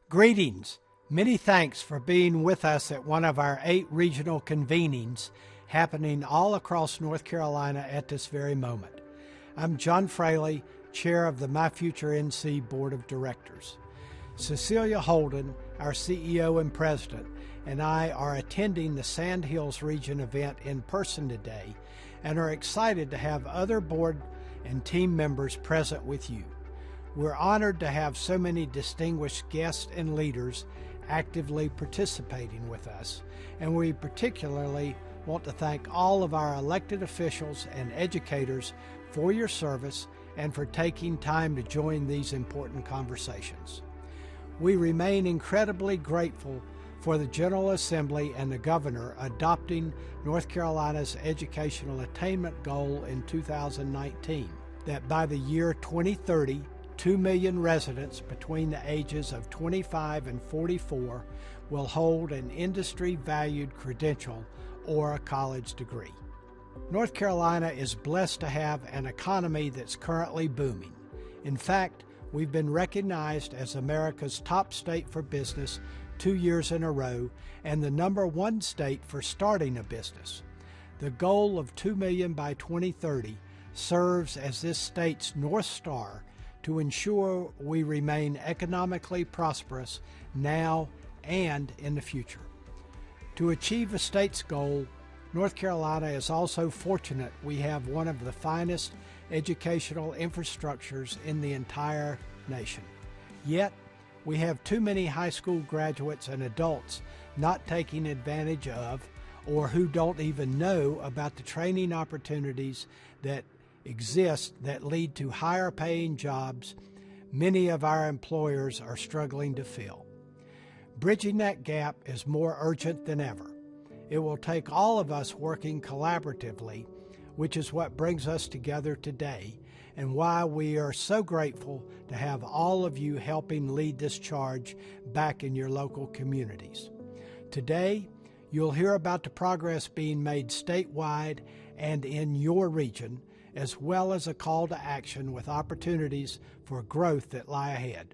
Greetings. Many thanks for being with us at one of our 8 regional convenings happening all across North Carolina at this very moment. I'm John Fraley, Chair of the myFutureNC Board of Directors. Cecilia Holden, our CEO and President, and I are attending the Sand Hills Region event in person today and are excited to have other board and team members present with you. We're honored to have so many distinguished guests and leaders actively participating with us, and we particularly want to thank all of our elected officials and educators for your service and for taking time to join these important conversations. We remain incredibly grateful for the General Assembly and the Governor adopting North Carolina's educational attainment goal in 2019, that by the year 2030, 2 million residents between the ages of 25 and 44 will hold an industry-valued credential or a college degree. North Carolina is blessed to have an economy that's currently booming. In fact, we've been recognized as America's top state for business 2 years in a row and the #1 state for starting a business. The goal of 2 million by 2030 serves as this state's North Star to ensure we remain economically prosperous now and in the future. To achieve the state's goal, North Carolina is also fortunate we have one of the finest educational infrastructures in the entire nation. Yet, we have too many high school graduates and adults not taking advantage of or who don't even know about the training opportunities that exist that lead to higher paying jobs many of our employers are struggling to fill. Bridging that gap is more urgent than ever. It will take all of us working collaboratively, which is what brings us together today and why we are so grateful to have all of you helping lead this charge back in your local communities. Today, you'll hear about the progress being made statewide and in your region, as well as a call to action with opportunities for growth that lie ahead.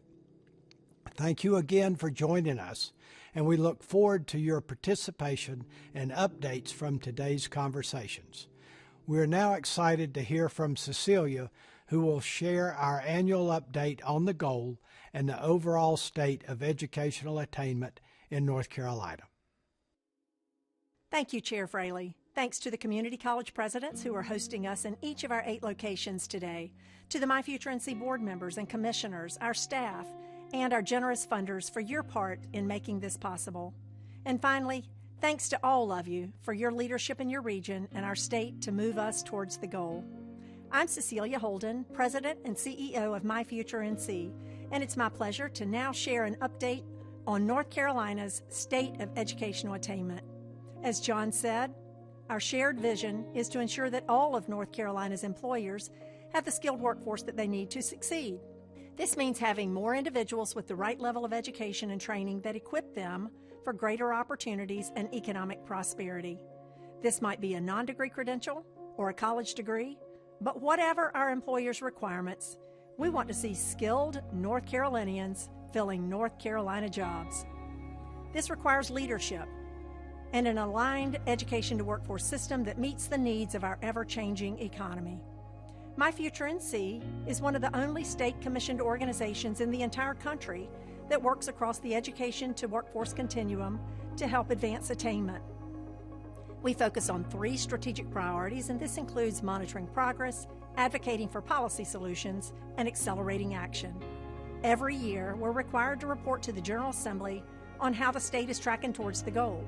Thank you again for joining us, and we look forward to your participation and updates from today's conversations. We are now excited to hear from Cecilia, who will share our annual update on the goal and the overall state of educational attainment in North Carolina. Thank you, Chair Fraley. Thanks to the community college presidents who are hosting us in each of our 8 locations today, to the myFutureNC board members and commissioners, our staff, and our generous funders for your part in making this possible. And finally, thanks to all of you for your leadership in your region and our state to move us towards the goal. I'm Cecilia Holden, President and CEO of myFutureNC, and it's my pleasure to now share an update on North Carolina's State of Educational Attainment. As John said, our shared vision is to ensure that all of North Carolina's employers have the skilled workforce that they need to succeed. This means having more individuals with the right level of education and training that equip them for greater opportunities and economic prosperity. This might be a non-degree credential or a college degree, but whatever our employers' requirements, we want to see skilled North Carolinians filling North Carolina jobs. This requires leadership and an aligned education-to-workforce system that meets the needs of our ever-changing economy. myFutureNC is one of the only state-commissioned organizations in the entire country that works across the education-to-workforce continuum to help advance attainment. We focus on 3 strategic priorities, and this includes monitoring progress, advocating for policy solutions, and accelerating action. Every year, we're required to report to the General Assembly on how the state is tracking towards the goal.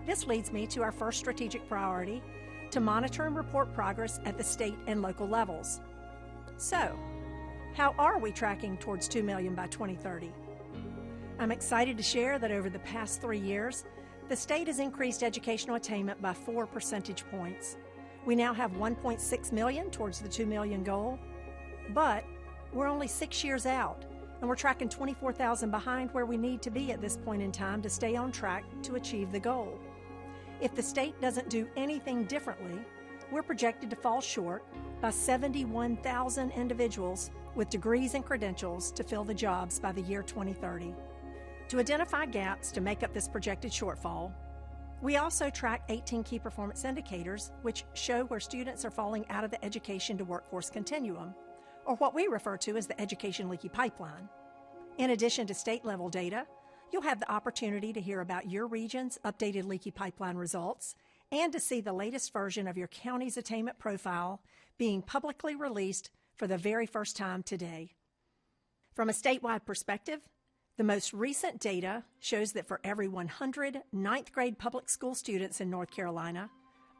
This leads me to our first strategic priority, to monitor and report progress at the state and local levels. So, how are we tracking towards 2 million by 2030? I'm excited to share that over the past 3 years, the state has increased educational attainment by 4 percentage points. We now have 1.6 million towards the 2 million goal, but we're only 6 years out, and we're tracking 24,000 behind where we need to be at this point in time to stay on track to achieve the goal. If the state doesn't do anything differently, we're projected to fall short by 71,000 individuals with degrees and credentials to fill the jobs by the year 2030. To identify gaps to make up this projected shortfall, we also track 18 key performance indicators, which show where students are falling out of the education to workforce continuum, or what we refer to as the education leaky pipeline. In addition to state-level data, you'll have the opportunity to hear about your region's updated leaky pipeline results and to see the latest version of your county's attainment profile being publicly released for the very first time today. From a statewide perspective, the most recent data shows that for every 100 ninth grade public school students in North Carolina,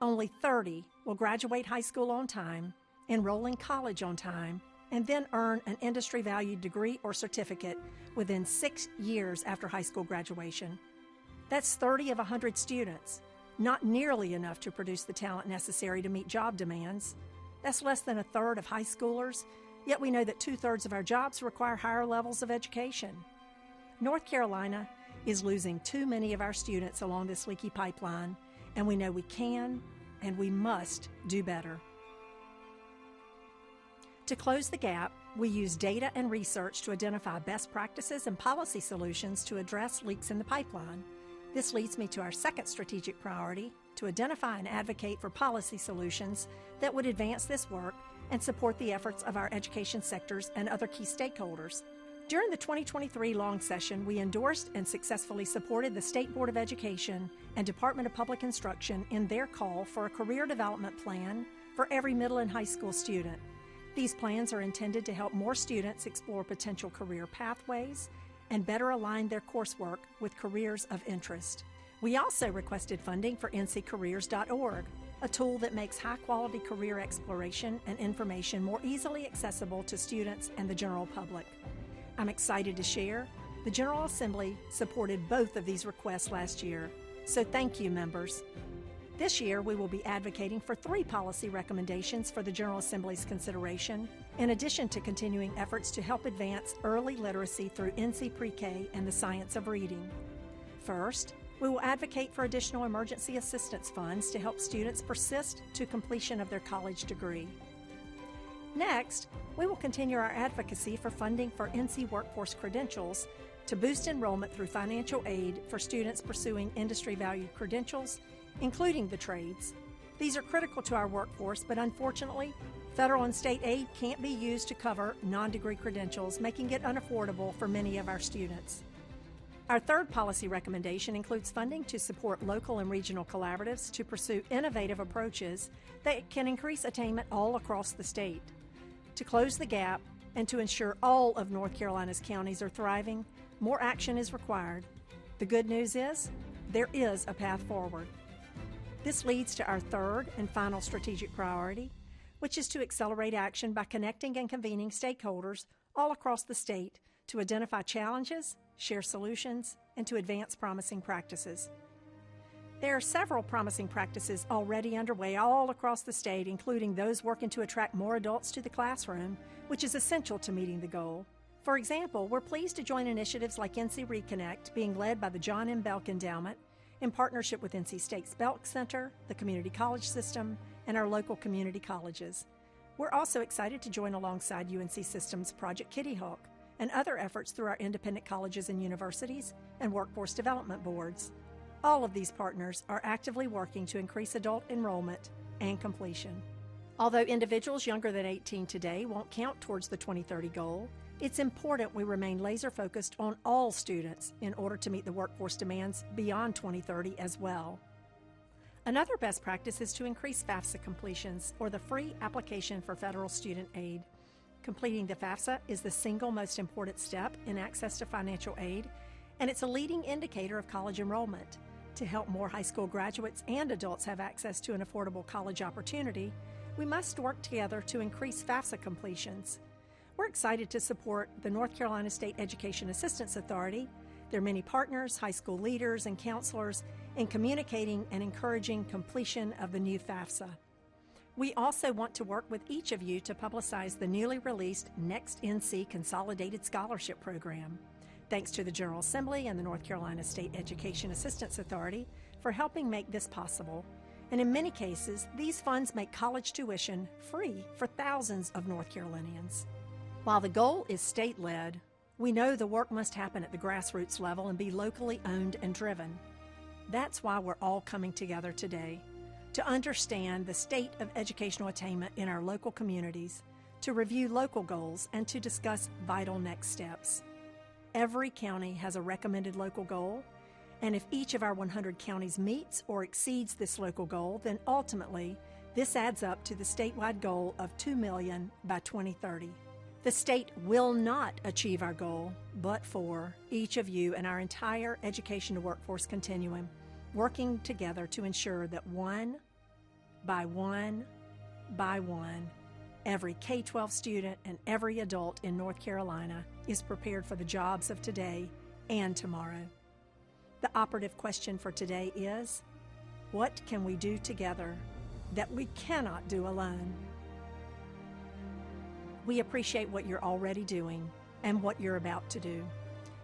only 30 will graduate high school on time, enroll in college on time, and then earn an industry-valued degree or certificate within 6 years after high school graduation. That's 30 of 100 students, not nearly enough to produce the talent necessary to meet job demands. That's less than a third of high schoolers, yet we know that 2/3 of our jobs require higher levels of education. North Carolina is losing too many of our students along this leaky pipeline, and we know we can and we must do better. To close the gap, we use data and research to identify best practices and policy solutions to address leaks in the pipeline. This leads me to our second strategic priority, to identify and advocate for policy solutions that would advance this work and support the efforts of our education sectors and other key stakeholders. During the 2023 long session, we endorsed and successfully supported the State Board of Education and Department of Public Instruction in their call for a career development plan for every middle and high school student. These plans are intended to help more students explore potential career pathways and better align their coursework with careers of interest. We also requested funding for nccareers.org, a tool that makes high-quality career exploration and information more easily accessible to students and the general public. I'm excited to share the General Assembly supported both of these requests last year, so thank you, members. This year, we will be advocating for 3 policy recommendations for the General Assembly's consideration, in addition to continuing efforts to help advance early literacy through NC Pre-K and the science of reading. First, we will advocate for additional emergency assistance funds to help students persist to completion of their college degree. Next, we will continue our advocacy for funding for NC workforce credentials to boost enrollment through financial aid for students pursuing industry-valued credentials, including the trades. These are critical to our workforce, but unfortunately, federal and state aid can't be used to cover non-degree credentials, making it unaffordable for many of our students. Our third policy recommendation includes funding to support local and regional collaboratives to pursue innovative approaches that can increase attainment all across the state. To close the gap and to ensure all of North Carolina's counties are thriving, more action is required. The good news is, there is a path forward. This leads to our third and final strategic priority, which is to accelerate action by connecting and convening stakeholders all across the state to identify challenges, share solutions, and to advance promising practices. There are several promising practices already underway all across the state, including those working to attract more adults to the classroom, which is essential to meeting the goal. For example, we're pleased to join initiatives like NC Reconnect, being led by the John M. Belk Endowment, in partnership with NC State's Belk Center, the Community College System, and our local community colleges. We're also excited to join alongside UNC System's Project Kitty Hawk and other efforts through our independent colleges and universities and workforce development boards. All of these partners are actively working to increase adult enrollment and completion. Although individuals younger than 18 today won't count towards the 2030 goal, it's important we remain laser-focused on all students in order to meet the workforce demands beyond 2030 as well. Another best practice is to increase FAFSA completions, or the Free Application for Federal Student Aid. Completing the FAFSA is the single most important step in access to financial aid, and it's a leading indicator of college enrollment. To help more high school graduates and adults have access to an affordable college opportunity, we must work together to increase FAFSA completions. We're excited to support the North Carolina State Education Assistance Authority, their many partners, high school leaders, and counselors in communicating and encouraging completion of the new FAFSA. We also want to work with each of you to publicize the newly released Next NC Consolidated Scholarship Program. Thanks to the General Assembly and the North Carolina State Education Assistance Authority for helping make this possible. And in many cases, these funds make college tuition free for thousands of North Carolinians. While the goal is state-led, We know the work must happen at the grassroots level and be locally owned and driven. That's why we're all coming together today, to understand the state of educational attainment in our local communities, to review local goals, and to discuss vital next steps. Every county has a recommended local goal, and if each of our 100 counties meets or exceeds this local goal, then ultimately this adds up to the statewide goal of 2 million by 2030. The state will not achieve our goal, but for each of you and our entire education to workforce continuum working together to ensure that one by one, every K-12 student and every adult in North Carolina is prepared for the jobs of today and tomorrow. The operative question for today is, what can we do together that we cannot do alone? We appreciate what you're already doing and what you're about to do.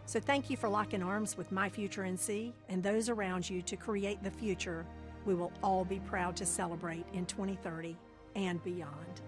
So thank you for locking arms with myFutureNC and those around you to create the future we will all be proud to celebrate in 2030 and beyond.